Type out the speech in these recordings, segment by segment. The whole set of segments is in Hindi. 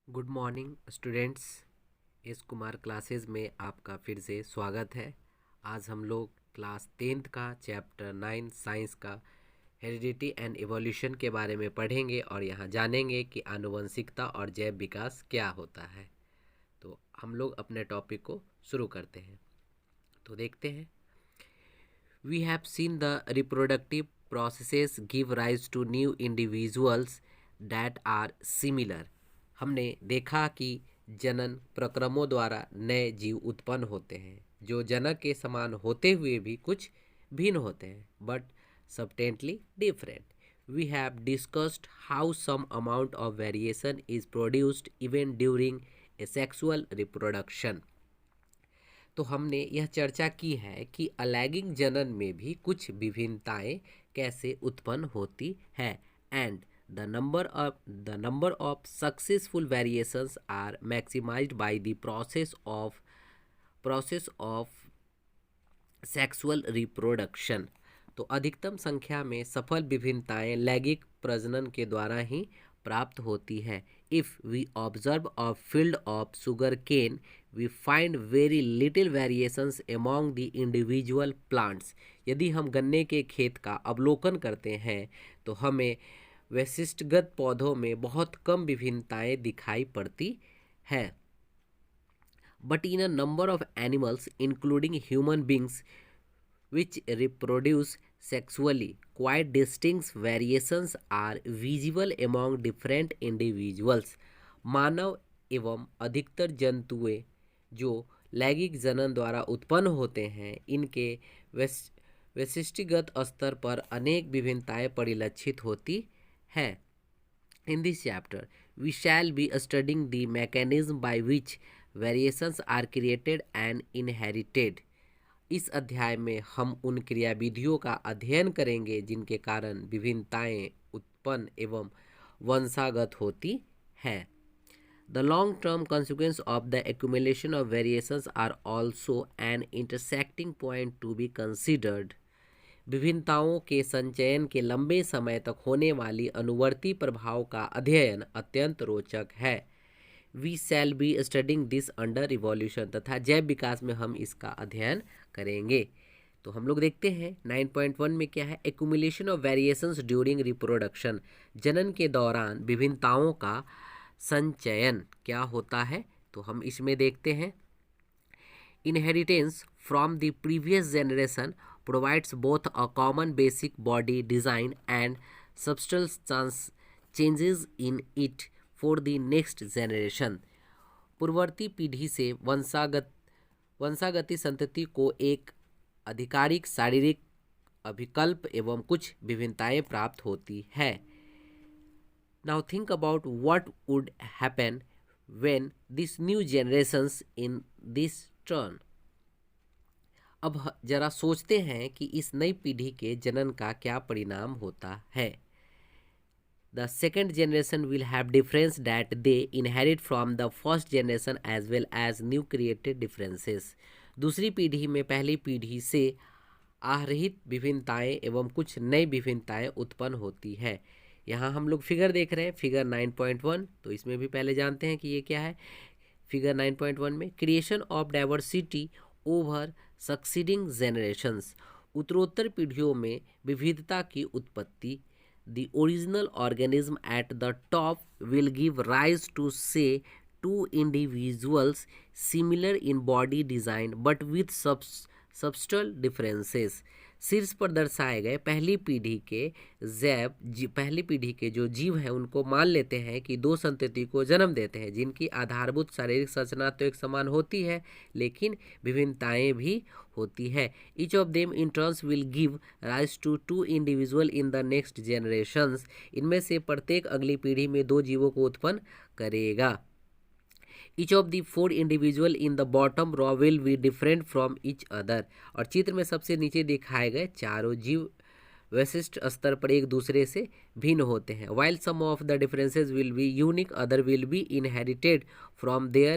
Good morning students. S Kumar classes में आपका फिर से स्वागत है। आज हम लोग क्लास 10th का चैप्टर 9 साइंस का हेरिडिटी एंड एवोल्यूशन के बारे में पढ़ेंगे और यहाँ जानेंगे कि आनुवंशिकता और जैव विकास क्या होता है। तो हम लोग अपने टॉपिक को शुरू करते हैं। तो देखते हैं। We have seen the reproductive processes give rise to new individuals that are similar. हमने देखा कि जनन प्रक्रमों द्वारा नए जीव उत्पन्न होते हैं जो जनक के समान होते हुए भी कुछ भिन्न होते हैं, but substantially different. We have discussed how some amount of variation is produced even during a sexual reproduction. तो हमने यह चर्चा की है कि अलैंगिक जनन में भी कुछ विभिन्नताएं कैसे उत्पन्न होती है and the number of successful variations are maximized by the process of sexual reproduction. तो अधिकतम संख्या में सफल विभिन्नताएं लैंगिक प्रजनन के द्वारा ही प्राप्त होती है। If we observe a field of sugar cane we find very little variations among the individual plants. यदि हम गन्ने के खेत का अवलोकन करते हैं तो हमें वैशिष्टगत पौधों में बहुत कम विभिन्नताएं दिखाई पड़ती है। But in a number of animals including human beings which reproduce sexually, quite distinct variations are visible among different individuals. मानव एवं अधिकतर जंतुएं जो लैंगिक जनन द्वारा उत्पन्न होते हैं, इनके वैशिष्टगत स्तर पर अनेक विभिन्नताएं परिलक्षित होती हैं। In this chapter, we shall be studying the mechanism by which variations are created and inherited. इस अध्याय में हम उन क्रियाविधियों का अध्ययन करेंगे जिनके कारण विभिन्नताएं उत्पन्न एवं वंशागत होती हैं। The long term consequences of the accumulation of variations are also an intersecting point to be considered. विभिन्नताओं के संचयन के लंबे समय तक होने वाली अनुवर्ती प्रभाव का अध्ययन अत्यंत रोचक है। We shall be studying this under evolution, तथा जैव विकास में हम इसका अध्ययन करेंगे। तो हम लोग देखते हैं 9.1 में क्या है। Accumulation of variations during reproduction. जनन के दौरान विभिन्नताओं का संचयन क्या होता है, तो हम इसमें देखते हैं। Inheritance from the previous generation provides both a common basic body design and substance changes in it for the next generation. पूर्ववर्ती पीढ़ी से वंशागति संतति को एक आधिकारिक शारीरिक अभिकल्प एवं कुछ विभिन्नताएं प्राप्त होती है। Now think about what would happen when this new generations in this turn. अब जरा सोचते हैं कि इस नई पीढ़ी के जनन का क्या परिणाम होता है। The second generation will have difference that they inherit from the first generation as well as new created differences. दूसरी पीढ़ी में पहली पीढ़ी से आहरित विभिन्नताएं एवं कुछ नई विभिन्नताएं उत्पन्न होती है। यहाँ हम लोग फिगर देख रहे हैं, फिगर 9.1। तो इसमें भी पहले जानते हैं कि ये क्या है। फिगर 9.1 में creation of diversity over succeeding generations. उत्तरोत्तर पीढ़ियों में विविधता की उत्पत्ति। The original organism at the top will give rise to, say, two individuals similar in body design but with substantial differences. शीर्ष पर दर्शाए गए पहली पीढ़ी के जो जीव हैं उनको मान लेते हैं कि दो संतति को जन्म देते हैं जिनकी आधारभूत शारीरिक संरचना तो एक समान होती है लेकिन विभिन्नताएं भी होती है। Each of them in turns will give rise to two individual in the next generations. इनमें से प्रत्येक अगली पीढ़ी में दो जीवों को उत्पन्न करेगा। Each of the four individual in the bottom row will be different from each other. और चित्र में सबसे नीचे दिखाए गए चारों जीव विशिष्ट स्तर पर एक दूसरे से भिन्न होते हैं। While some of the differences will be unique, other will be inherited from their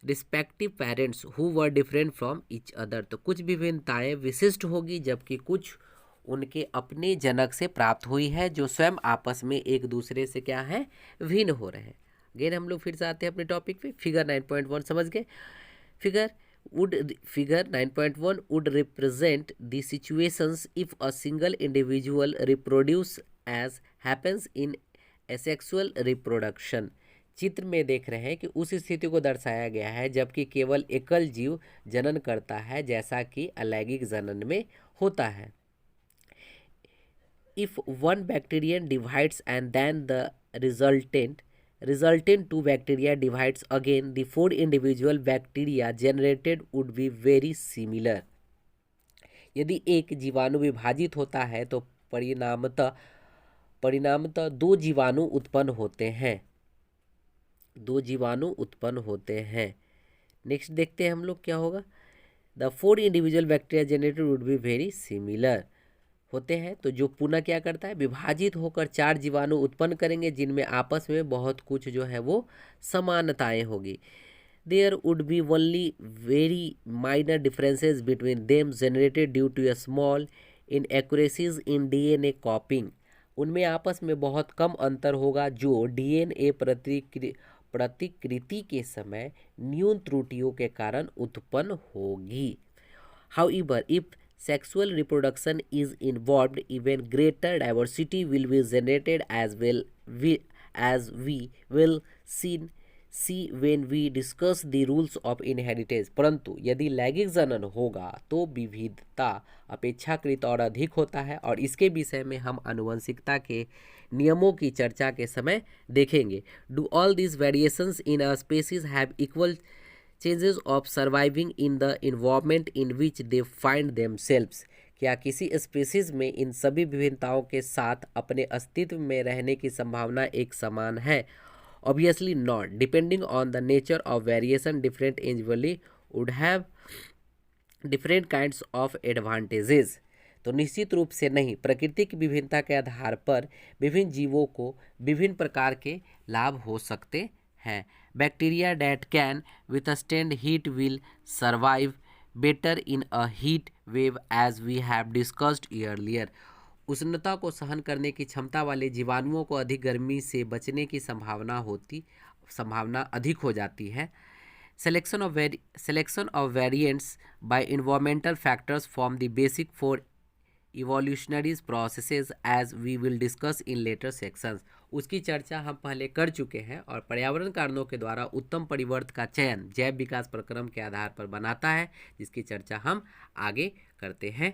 respective parents who were different from each other. तो कुछ विभिन्नताएं विशिष्ट होगी जबकि कुछ उनके अपने जनक से प्राप्त हुई है जो स्वयं आपस में एक दूसरे से क्या है, भिन्न हो रहे हैं। अगेन हम लोग फिर से आते हैं अपने टॉपिक पे। फिगर 9.1 समझ गए। Figure 9.1 would represent the situations if a single individual reproduce as happens in asexual reproduction। चित्र में देख रहे हैं कि उस स्थिति को दर्शाया गया है जबकि केवल एकल जीव जनन करता है, जैसा कि अलैंगिक जनन में होता है। If one bacterium divides and then the resultant two bacteria divides again, the four individual bacteria generated would be very similar। यदि एक जीवाणु विभाजित होता है तो परिणामतः दो जीवाणु उत्पन्न होते हैं। नेक्स्ट देखते हैं हम लोग क्या होगा। The four individual bacteria generated would be very similar होते हैं। तो जो पुनः क्या करता है, विभाजित होकर चार जीवाणु उत्पन्न करेंगे जिनमें आपस में बहुत कुछ जो है वो समानताएं होगी। There would be only very minor differences between them generated due to a small inaccuracies in DNA copying. उनमें आपस में बहुत कम अंतर होगा जो डीएनए प्रतिकृति के समय न्यून त्रुटियों के कारण उत्पन्न होगी। However, if sexual reproduction is involved, even greater diversity will be generated as we will see when we discuss the rules of inheritance। परंतु यदि लैंगिक जनन होगा तो विविधता अपेक्षाकृत और अधिक होता है, और इसके विषय में हम आनुवंशिकता के नियमों की चर्चा के समय देखेंगे। Do all these variations in a species have equal changes of surviving in the environment in which they find themselves? क्या किसी स्पीसीज में इन सभी विभिन्नताओं के साथ अपने अस्तित्व में रहने की संभावना एक समान है? Obviously not. Depending on the nature of variation, different individuals would have different kinds of advantages। तो निश्चित रूप से नहीं, प्रकृति की विभिन्नता के आधार पर विभिन्न जीवों को विभिन्न प्रकार के लाभ हो सकते हैं। Bacteria that can withstand heat will survive better in a heat wave as we have discussed earlier। उष्णता को सहन करने की क्षमता वाले जीवाणुओं को अधिक गर्मी से बचने की संभावना अधिक हो जाती है। Selection of variants by environmental factors form the basic for evolutionary processes as we will discuss in later sections। उसकी चर्चा हम पहले कर चुके हैं, और पर्यावरण कारणों के द्वारा उत्तम परिवर्त का चयन जैव विकास प्रक्रम के आधार पर बनाता है, जिसकी चर्चा हम आगे करते हैं।